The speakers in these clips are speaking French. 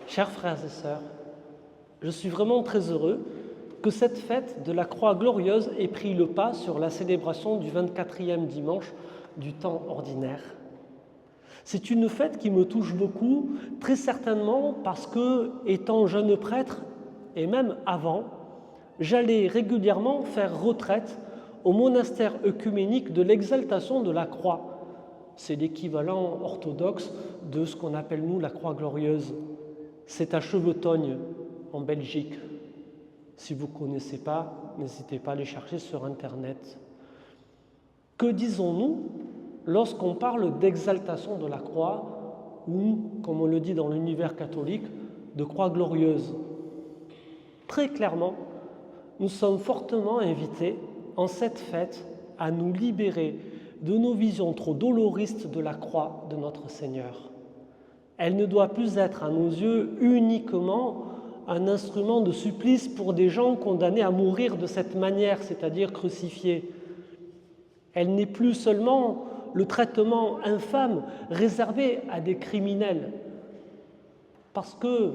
Chers frères et sœurs, je suis vraiment très heureux que cette fête de la Croix glorieuse ait pris le pas sur la célébration du 24e dimanche du temps ordinaire. C'est une fête qui me touche beaucoup, très certainement parce que, étant jeune prêtre, et même avant, j'allais régulièrement faire retraite au monastère œcuménique de l'Exaltation de la Croix. C'est l'équivalent orthodoxe de ce qu'on appelle nous la Croix glorieuse. C'est à Chevetognes, en Belgique. Si vous ne connaissez pas, n'hésitez pas à aller chercher sur Internet. Que disons-nous lorsqu'on parle d'exaltation de la croix ou, comme on le dit dans l'univers catholique, de croix glorieuse? Très clairement, nous sommes fortement invités en cette fête à nous libérer de nos visions trop doloristes de la croix de notre Seigneur. Elle ne doit plus être à nos yeux uniquement un instrument de supplice pour des gens condamnés à mourir de cette manière, c'est-à-dire crucifiés. Elle n'est plus seulement le traitement infâme réservé à des criminels. Parce que,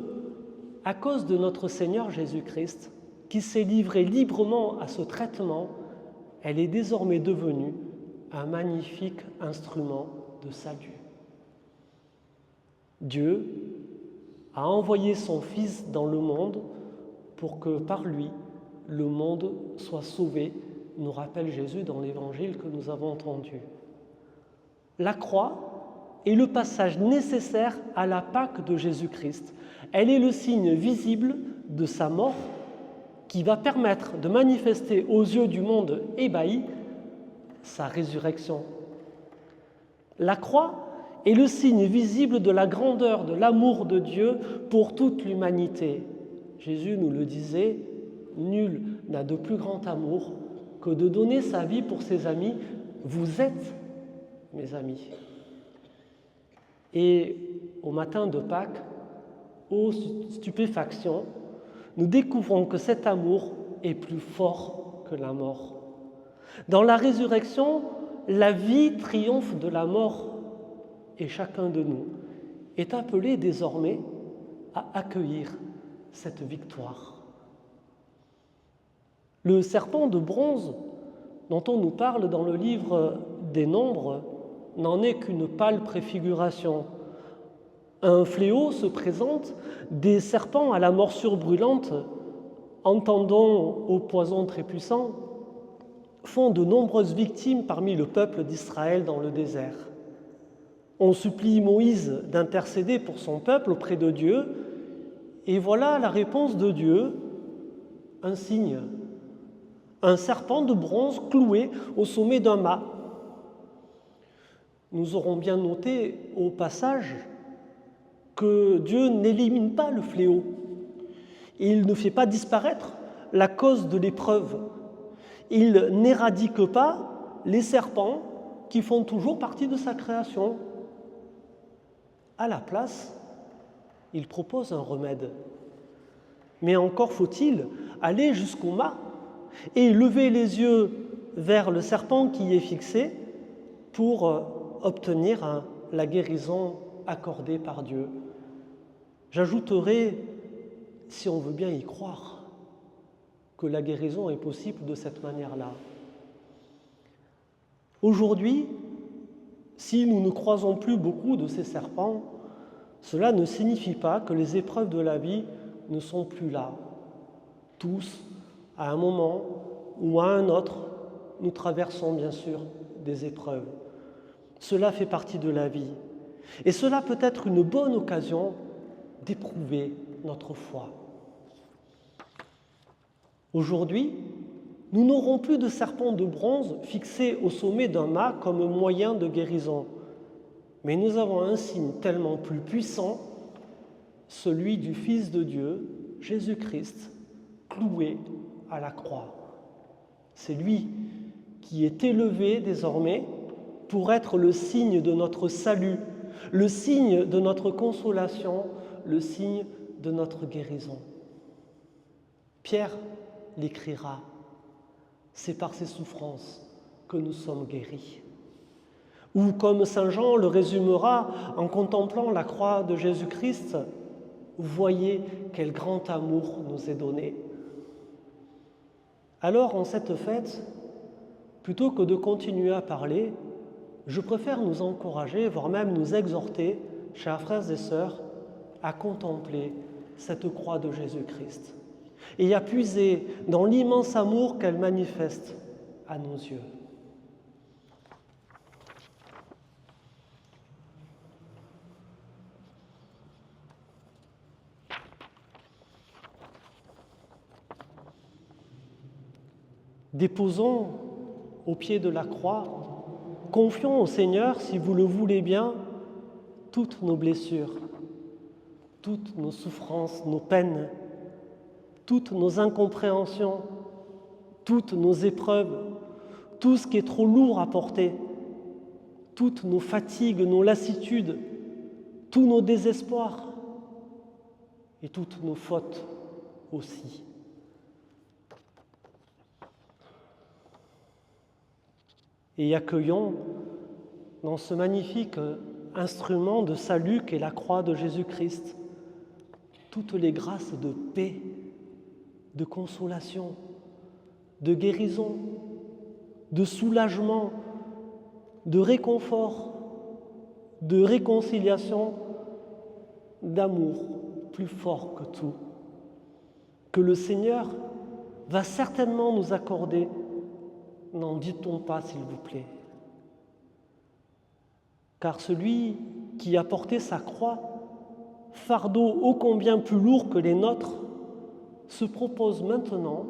à cause de notre Seigneur Jésus-Christ, qui s'est livré librement à ce traitement, elle est désormais devenue un magnifique instrument de salut. Dieu a envoyé son Fils dans le monde pour que par lui, le monde soit sauvé, nous rappelle Jésus dans l'évangile que nous avons entendu. La croix est le passage nécessaire à la Pâque de Jésus-Christ. Elle est le signe visible de sa mort qui va permettre de manifester aux yeux du monde ébahi sa résurrection. La croix est le signe visible de la grandeur, de l'amour de Dieu pour toute l'humanité. Jésus nous le disait, nul n'a de plus grand amour que de donner sa vie pour ses amis. Vous êtes mes amis. Et au matin de Pâques, ô stupéfaction, nous découvrons que cet amour est plus fort que la mort. Dans la résurrection, la vie triomphe de la mort et chacun de nous est appelé désormais à accueillir cette victoire. Le serpent de bronze dont on nous parle dans le livre des Nombres n'en est qu'une pâle préfiguration. Un fléau se présente, des serpents à la morsure brûlante, entendant au poison très puissant, font de nombreuses victimes parmi le peuple d'Israël dans le désert. On supplie Moïse d'intercéder pour son peuple auprès de Dieu, et voilà la réponse de Dieu, un signe, un serpent de bronze cloué au sommet d'un mât. Nous aurons bien noté au passage que Dieu n'élimine pas le fléau. Il ne fait pas disparaître la cause de l'épreuve. Il n'éradique pas les serpents qui font toujours partie de sa création. À la place, il propose un remède. Mais encore faut-il aller jusqu'au mât et lever les yeux vers le serpent qui y est fixé pour obtenir la guérison accordée par Dieu. J'ajouterai, si on veut bien y croire, que la guérison est possible de cette manière-là. Aujourd'hui, si nous ne croisons plus beaucoup de ces serpents, cela ne signifie pas que les épreuves de la vie ne sont plus là. Tous, à un moment ou à un autre, nous traversons bien sûr des épreuves. Cela fait partie de la vie. Et cela peut être une bonne occasion d'éprouver notre foi. Aujourd'hui, nous n'aurons plus de serpent de bronze fixé au sommet d'un mât comme moyen de guérison. Mais nous avons un signe tellement plus puissant, celui du Fils de Dieu, Jésus-Christ, cloué à la croix. C'est lui qui est élevé désormais pour être le signe de notre salut, le signe de notre consolation, le signe de notre guérison. Pierre l'écrira, c'est par ses souffrances que nous sommes guéris. Ou comme saint Jean le résumera en contemplant la croix de Jésus-Christ, Voyez quel grand amour nous est donné. Alors, en cette fête, plutôt que de continuer à parler, je préfère nous encourager, voire même nous exhorter, chers frères et sœurs, à contempler cette croix de Jésus-Christ et à puiser dans l'immense amour qu'elle manifeste à nos yeux. Déposons au pied de la croix, confions au Seigneur, si vous le voulez bien, toutes nos blessures, toutes nos souffrances, nos peines, toutes nos incompréhensions, toutes nos épreuves, tout ce qui est trop lourd à porter, toutes nos fatigues, nos lassitudes, tous nos désespoirs et toutes nos fautes aussi. Et accueillons dans ce magnifique instrument de salut qu'est la croix de Jésus-Christ toutes les grâces de paix, de consolation, de guérison, de soulagement, de réconfort, de réconciliation, d'amour plus fort que tout, que le Seigneur va certainement nous accorder. N'en dit-on pas, s'il vous plaît. Car celui qui a porté sa croix, fardeau ô combien plus lourd que les nôtres, se propose maintenant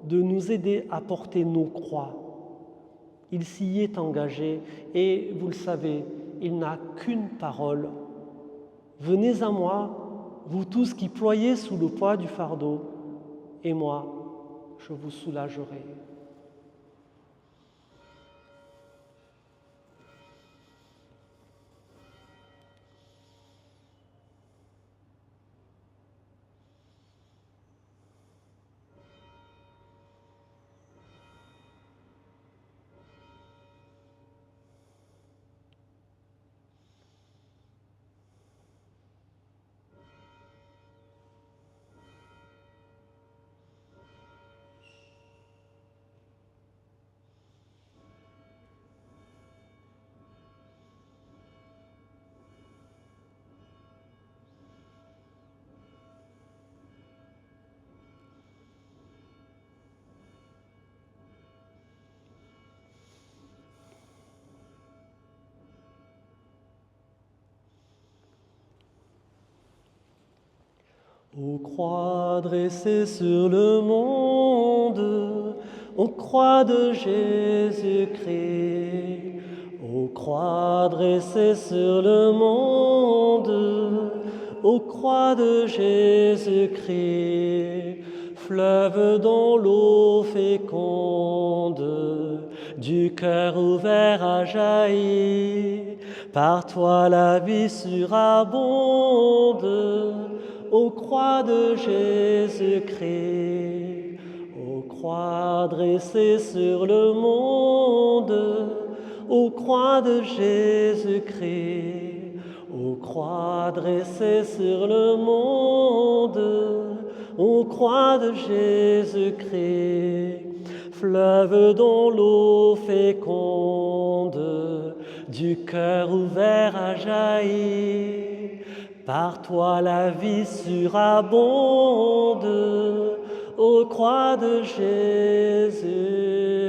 de nous aider à porter nos croix. Il s'y est engagé et, vous le savez, il n'a qu'une parole. Venez à moi, vous tous qui ployez sous le poids du fardeau, et moi, je vous soulagerai. Aux croix dressées sur le monde, aux croix de Jésus-Christ, aux croix dressées sur le monde, aux croix de Jésus-Christ, fleuve dont l'eau féconde, du cœur ouvert a jailli, par toi la vie surabonde. Aux croix de Jésus-Christ, aux croix dressées sur le monde, aux croix de Jésus-Christ, aux croix dressées sur le monde, aux croix de Jésus-Christ, fleuve dont l'eau féconde, du cœur ouvert a jailli. Par toi la vie surabonde, aux croix de Jésus.